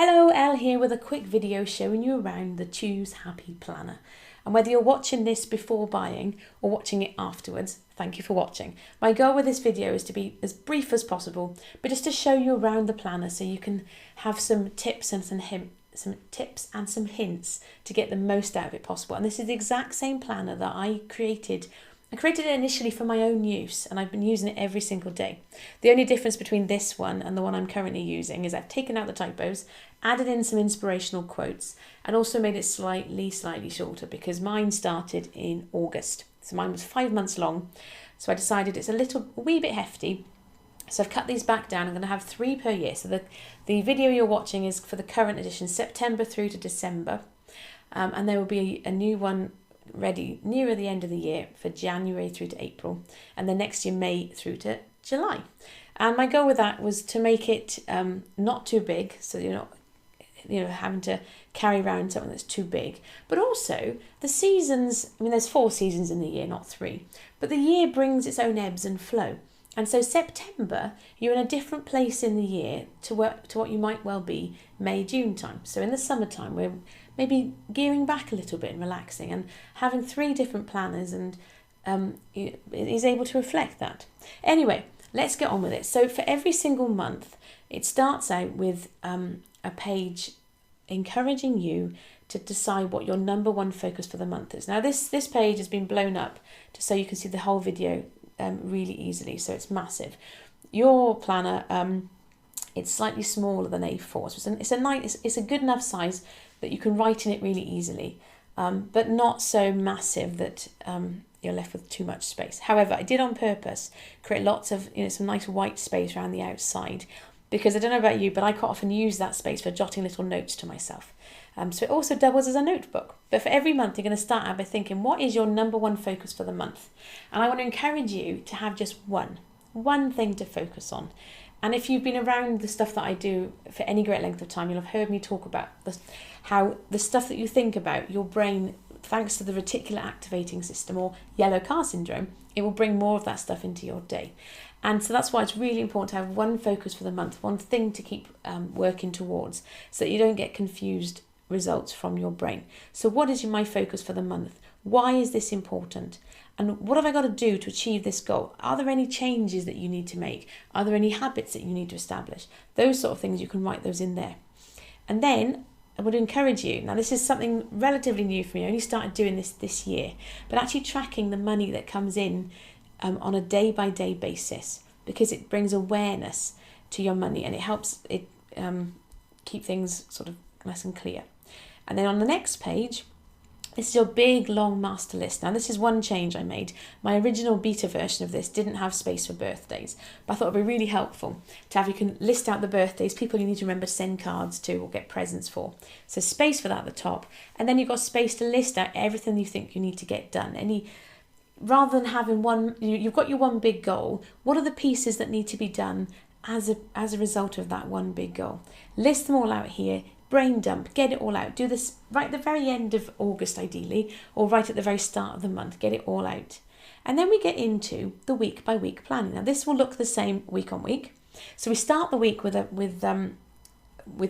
Hello, Elle here with a quick video showing you around the Choose Happy Planner. And whether you're watching this before buying or watching it afterwards, thank you for watching. My goal with this video is to be as brief as possible, but just to show you around the planner so you can have some tips and some hints to get the most out of it possible. And this is the exact same planner that I created. I created it initially for my own use, and I've been using it every single day. The only difference between this one and the one I'm currently using is I've taken out the typos, added in some inspirational quotes, and also made it slightly shorter because mine started in August. So mine was 5 months long. So I decided it's a wee bit hefty. So I've cut these back down. I'm going to have 3 per year. So the video you're watching is for the current edition, September through to December. And there will be a new one ready nearer the end of the year for January through to April, and then next year May through to July. And my goal with that was to make it not too big, so you're not having to carry around something that's too big, but also the seasons. I mean, there's 4 seasons in the year, not 3, but the year brings its own ebbs and flow. And so September, you're in a different place in the year to what you might well be May, June time. So in the summertime, we're maybe gearing back a little bit and relaxing, and having 3 different planners and is able to reflect that. Anyway, let's get on with it. So for every single month, it starts out with a page encouraging you to decide what your number 1 focus for the month is. Now this page has been blown up so you can see the whole video really easily, so it's massive. Your planner, it's slightly smaller than A4, so it's a good enough size that you can write in it really easily, but not so massive that you're left with too much space. However, I did on purpose create lots of some nice white space around the outside, because I don't know about you, but I quite often use that space for jotting little notes to myself. So it also doubles as a notebook. But for every month, you're going to start out by thinking, what is your number 1 focus for the month? And I want to encourage you to have just one thing to focus on. And if you've been around the stuff that I do for any great length of time, you'll have heard me talk about how the stuff that you think about, your brain, thanks to the reticular activating system or yellow car syndrome, it will bring more of that stuff into your day. And so that's why it's really important to have one focus for the month, one thing to keep working towards, so that you don't get confused results from your brain. So what is my focus for the month? Why is this important? And what have I got to do to achieve this goal? Are there any changes that you need to make? Are there any habits that you need to establish? Those sort of things, you can write those in there. And then I would encourage you, now this is something relatively new for me, I only started doing this year, but actually tracking the money that comes in on a day-by-day basis, because it brings awareness to your money and it helps it keep things sort of nice and clear. And then on the next page, this is your big long master list. Now this is one change I made. My original beta version of this didn't have space for birthdays, but I thought it'd be really helpful to have, you can list out the birthdays, people you need to remember to send cards to or get presents for. So space for that at the top, and then you've got space to list out everything you think you need to get done. Rather than having one, you've got your one big goal, what are the pieces that need to be done as a result of that one big goal? List them all out here. Brain dump, get it all out. Do this right at the very end of August ideally, or right at the very start of the month. Get it all out. And then we get into the week by week planning. Now this will look the same week on week. So we start the week with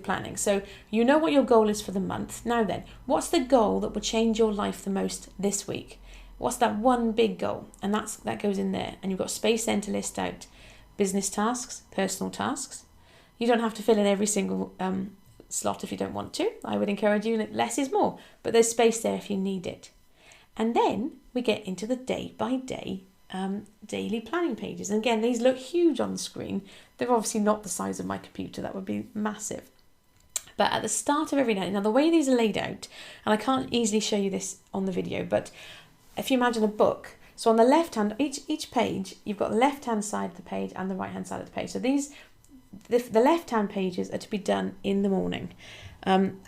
planning. So you know what your goal is for the month. Now then, what's the goal that will change your life the most this week? What's that one big goal? And that goes in there. And you've got space then to list out business tasks, personal tasks. You don't have to fill in every single slot if you don't want to. I would encourage you, less is more, but there's space there if you need it. And then we get into the day-by-day daily planning pages. And again, these look huge on the screen. They're obviously not the size of my computer. That would be massive. But at the start of every day, now the way these are laid out, and I can't easily show you this on the video, but if you imagine a book, so on the left hand, each page, you've got the left hand side of the page and the right hand side of the page. So the left-hand pages are to be done in the morning.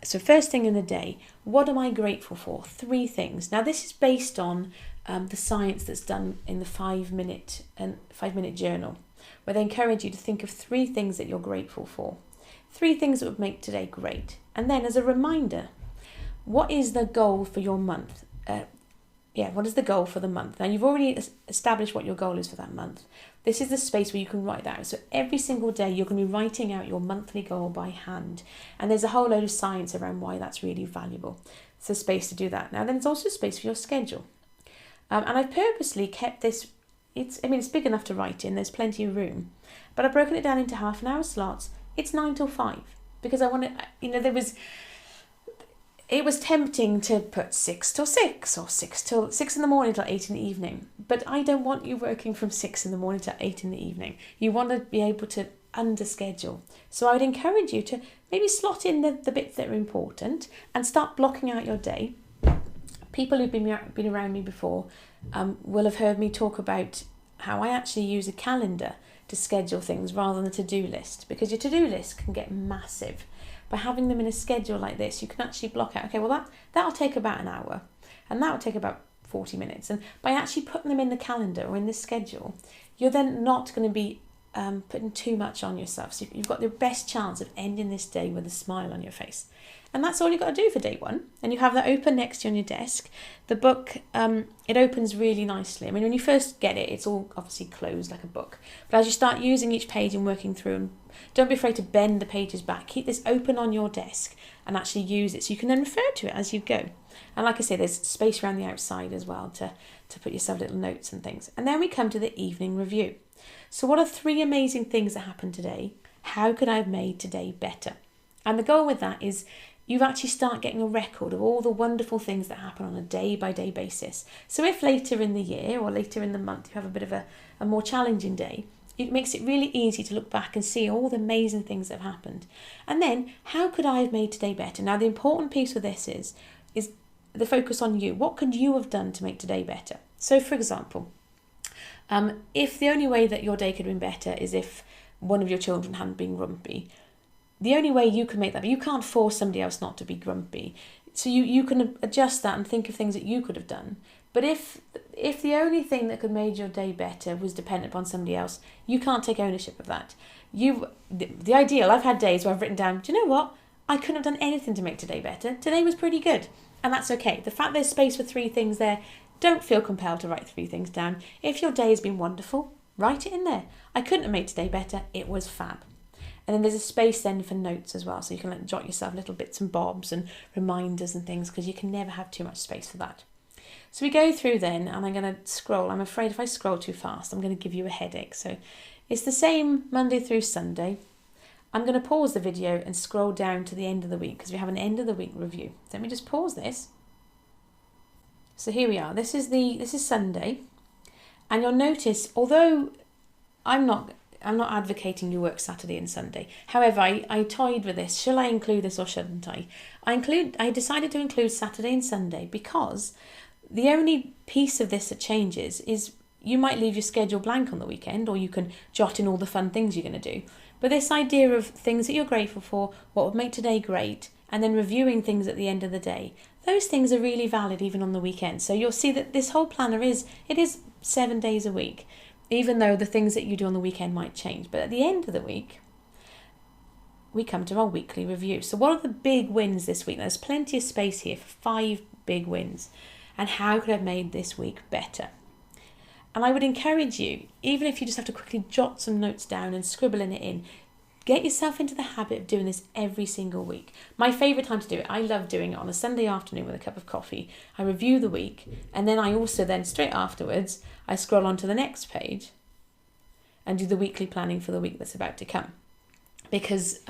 So first thing in the day, what am I grateful for? 3 things. Now this is based on the science that's done in the 5-minute journal, where they encourage you to think of 3 things that you're grateful for. 3 things that would make today great. And then as a reminder, what is the goal for your month? what is the goal for the month? Now you've already established what your goal is for that month. This is the space where you can write that out. So every single day you're going to be writing out your monthly goal by hand. And there's a whole load of science around why that's really valuable. It's a space to do that. Now then there's also space for your schedule. And I've purposely kept this, it's big enough to write in, there's plenty of room. But I've broken it down into half an hour slots. It's 9 till 5. Because I wanted, it was tempting to put 6 till 6 or 6 in the morning till 8 in the evening. But I don't want you working from 6 in the morning till 8 in the evening. You want to be able to under schedule. So I would encourage you to maybe slot in the bits that are important and start blocking out your day. People who've been around me before will have heard me talk about how I actually use a calendar to schedule things rather than a to-do list, because your to-do list can get massive. By having them in a schedule like this, you can actually block out, okay, well that'll take about an hour and that'll take about 40 minutes. And by actually putting them in the calendar or in the schedule, you're then not going to be putting too much on yourself. So you've got the best chance of ending this day with a smile on your face. And that's all you've got to do for day one. And you have that open next to you on your desk. The book, it opens really nicely. I mean, when you first get it, it's all obviously closed like a book. But as you start using each page and working through, and don't be afraid to bend the pages back. Keep this open on your desk and actually use it so you can then refer to it as you go. And like I say, there's space around the outside as well to put yourself little notes and things. And then we come to the evening review. So what are 3 amazing things that happened today? How could I have made today better? And the goal with that is you actually start getting a record of all the wonderful things that happen on a day-by-day basis. So if later in the year or later in the month you have a bit of a more challenging day, it makes it really easy to look back and see all the amazing things that have happened. And then, how could I have made today better? Now, the important piece of this is the focus on you. What could you have done to make today better? So, for example, if the only way that your day could have been better is if one of your children hadn't been grumpy, the only way you can make that, you can't force somebody else not to be grumpy. So you can adjust that and think of things that you could have done. But if the only thing that could made your day better was dependent upon somebody else, you can't take ownership of that. The ideal, I've had days where I've written down, do you know what? I couldn't have done anything to make today better. Today was pretty good. And that's okay. The fact there's space for 3 things there, don't feel compelled to write 3 things down. If your day has been wonderful, write it in there. I couldn't have made today better. It was fab. And then there's a space then for notes as well. So you can jot yourself little bits and bobs and reminders and things, because you can never have too much space for that. So we go through then, and I'm going to scroll. I'm afraid if I scroll too fast, I'm going to give you a headache. So it's the same Monday through Sunday. I'm going to pause the video and scroll down to the end of the week, because we have an end of the week review. So let me just pause this. So here we are. This is Sunday, and you'll notice, although I'm not advocating you work Saturday and Sunday. However, I toyed with this. Shall I include this or shouldn't I? I decided to include Saturday and Sunday because the only piece of this that changes is you might leave your schedule blank on the weekend, or you can jot in all the fun things you're going to do. But this idea of things that you're grateful for, what would make today great, and then reviewing things at the end of the day, those things are really valid even on the weekend. So you'll see that this whole planner is 7 days a week, even though the things that you do on the weekend might change. But at the end of the week, we come to our weekly review. So what are the big wins this week? There's plenty of space here for 5 big wins. And how could I have made this week better? And I would encourage you, even if you just have to quickly jot some notes down and scribble in it in, get yourself into the habit of doing this every single week. My favourite time to do it, I love doing it on a Sunday afternoon with a cup of coffee. I review the week, and then I also then straight afterwards, I scroll on to the next page and do the weekly planning for the week that's about to come. Because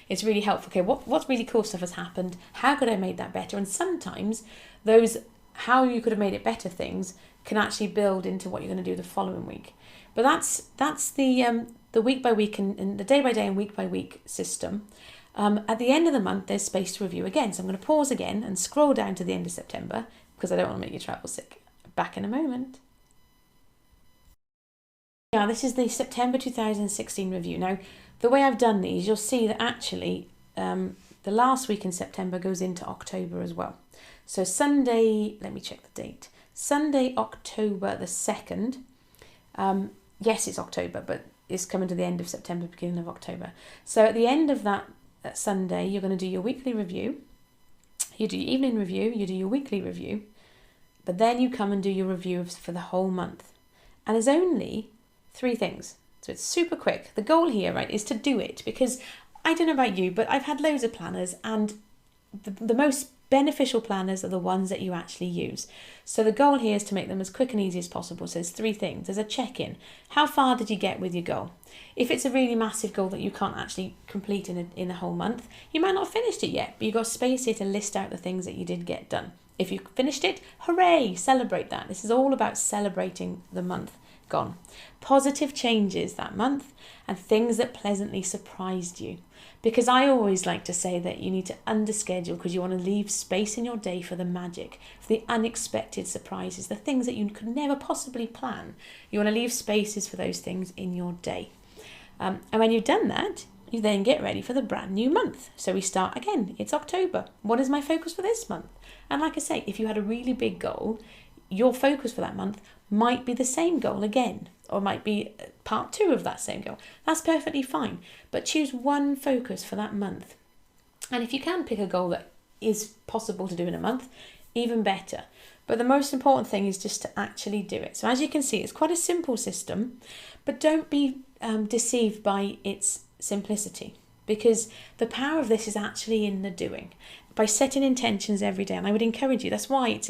it's really helpful. Okay, what really cool stuff has happened? How could I have made that better? And sometimes those how you could have made it better things can actually build into what you're going to do the following week. But that's the week by week and the day by day and week by week system. At the end of the month, there's space to review again. So I'm going to pause again and scroll down to the end of September, because I don't want to make you travel sick. Back in a moment. Now, this is the September 2016 review. Now, the way I've done these, you'll see that actually the last week in September goes into October as well. So Sunday, let me check the date. Sunday, October the 2nd. Yes, it's October, but it's coming to the end of September, beginning of October. So at the end of that Sunday, you're going to do your weekly review. You do your evening review, you do your weekly review. But then you come and do your reviews for the whole month. And there's only 3 things. So it's super quick. The goal here, right, is to do it, because I don't know about you, but I've had loads of planners, and the most beneficial planners are the ones that you actually use. So the goal here is to make them as quick and easy as possible. So there's 3 things. There's a check-in. How far did you get with your goal? If it's a really massive goal that you can't actually complete in a whole month, you might not have finished it yet, but you've got space here to list out the things that you did get done. If you finished it, hooray, celebrate that. This is all about celebrating the month gone. Positive changes that month and things that pleasantly surprised you. Because I always like to say that you need to underschedule, because you want to leave space in your day for the magic, for the unexpected surprises, the things that you could never possibly plan. You want to leave spaces for those things in your day. And when you've done that, you then get ready for the brand new month. So we start again. It's October. What is my focus for this month? And like I say, if you had a really big goal, your focus for that month might be the same goal again, or might be part 2 of that same goal. That's perfectly fine. But choose one focus for that month. And if you can pick a goal that is possible to do in a month, even better. But the most important thing is just to actually do it. So as you can see, it's quite a simple system, but don't be deceived by its simplicity, because the power of this is actually in the doing. By setting intentions every day, and I would encourage you, that's why it's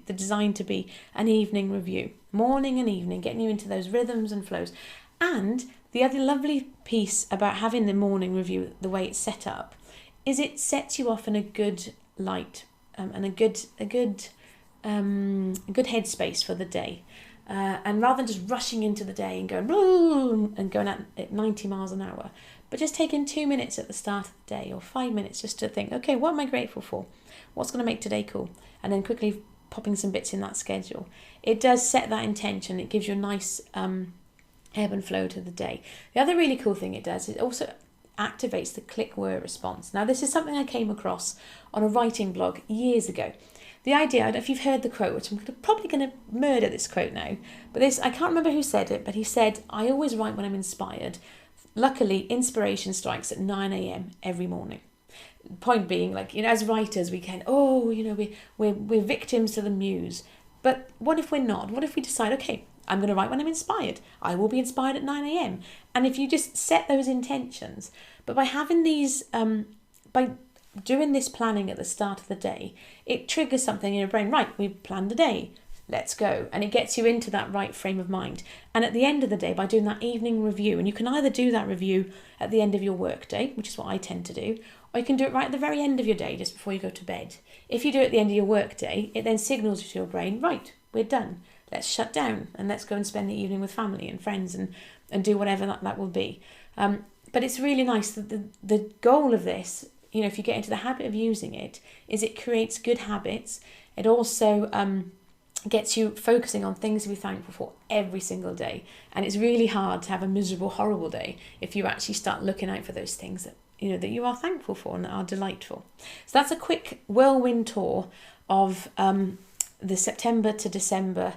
designed to be an evening review, morning and evening, getting you into those rhythms and flows. And the other lovely piece about having the morning review, the way it's set up, is it sets you off in a good light, and a good headspace for the day. And rather than just rushing into the day and going at 90 miles an hour, but just taking 2 minutes at the start of the day, or 5 minutes, just to think, okay, what am I grateful for? What's going to make today cool? And then quickly popping some bits in that schedule. It does set that intention. It gives you a nice ebb and flow to the day. The other really cool thing it does is it also activates the click word response. Now, this is something I came across on a writing blog years ago. The idea, I don't know if you've heard the quote, which I'm probably going to murder this quote now, but this, I can't remember who said it, but he said, I always write when I'm inspired. Luckily, inspiration strikes at 9 a.m. every morning. Point being, like, as writers, we can, we're victims to the muse. But what if we're not? What if we decide, okay, I'm going to write when I'm inspired. I will be inspired at 9 a.m. And if you just set those intentions, but by having these, by doing this planning at the start of the day, it triggers something in your brain. Right, we've planned a day. Let's go. And it gets you into that right frame of mind. And at the end of the day, by doing that evening review, and you can either do that review at the end of your work day, which is what I tend to do, or you can do it right at the very end of your day, just before you go to bed. If you do it at the end of your work day, it then signals to your brain, right, we're done. Let's shut down and let's go and spend the evening with family and friends and do whatever that will be. But it's really nice that the goal of this, if you get into the habit of using it, is it creates good habits. It also gets you focusing on things to be thankful for every single day. And it's really hard to have a miserable, horrible day if you actually start looking out for those things that you are thankful for and that are delightful. So that's a quick whirlwind tour of the September to December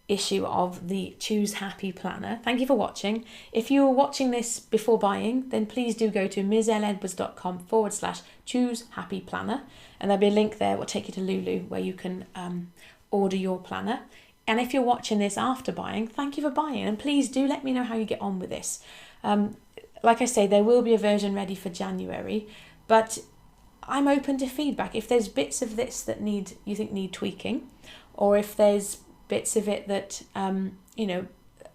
issue of the Choose Happy Planner. Thank you for watching. If you are watching this before buying, then please do go to mselledwards.com/choose happy planner, and there'll be a link there that will take you to Lulu where you can order your planner. And if you're watching this after buying, thank you for buying, and please do let me know how you get on with this. Like I say, there will be a version ready for January, but I'm open to feedback. If there's bits of this that you think need tweaking, or if there's bits of it that,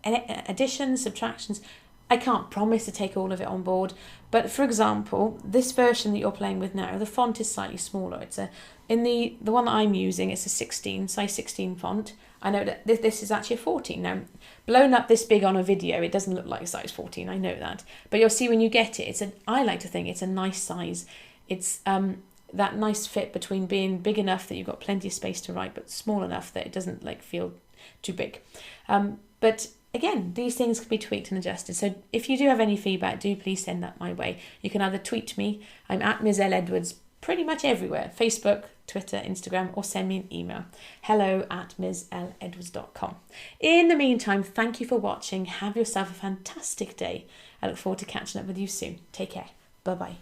additions, subtractions, I can't promise to take all of it on board. But for example, this version that you're playing with now, the font is slightly smaller. It's in the one that I'm using, it's a size 16 font. I know that this is actually a 14. Now, blown up this big on a video, it doesn't look like a size 14, I know that. But you'll see when you get it, I like to think it's a nice size. It's that nice fit between being big enough that you've got plenty of space to write, but small enough that it doesn't feel too big. But again, these things can be tweaked and adjusted. So if you do have any feedback, do please send that my way. You can either tweet me, I'm at Ms. L. Edwards, pretty much everywhere, Facebook, Twitter, Instagram, or send me an email, hello@mselledwards.com. In the meantime, thank you for watching. Have yourself a fantastic day. I look forward to catching up with you soon. Take care. Bye-bye.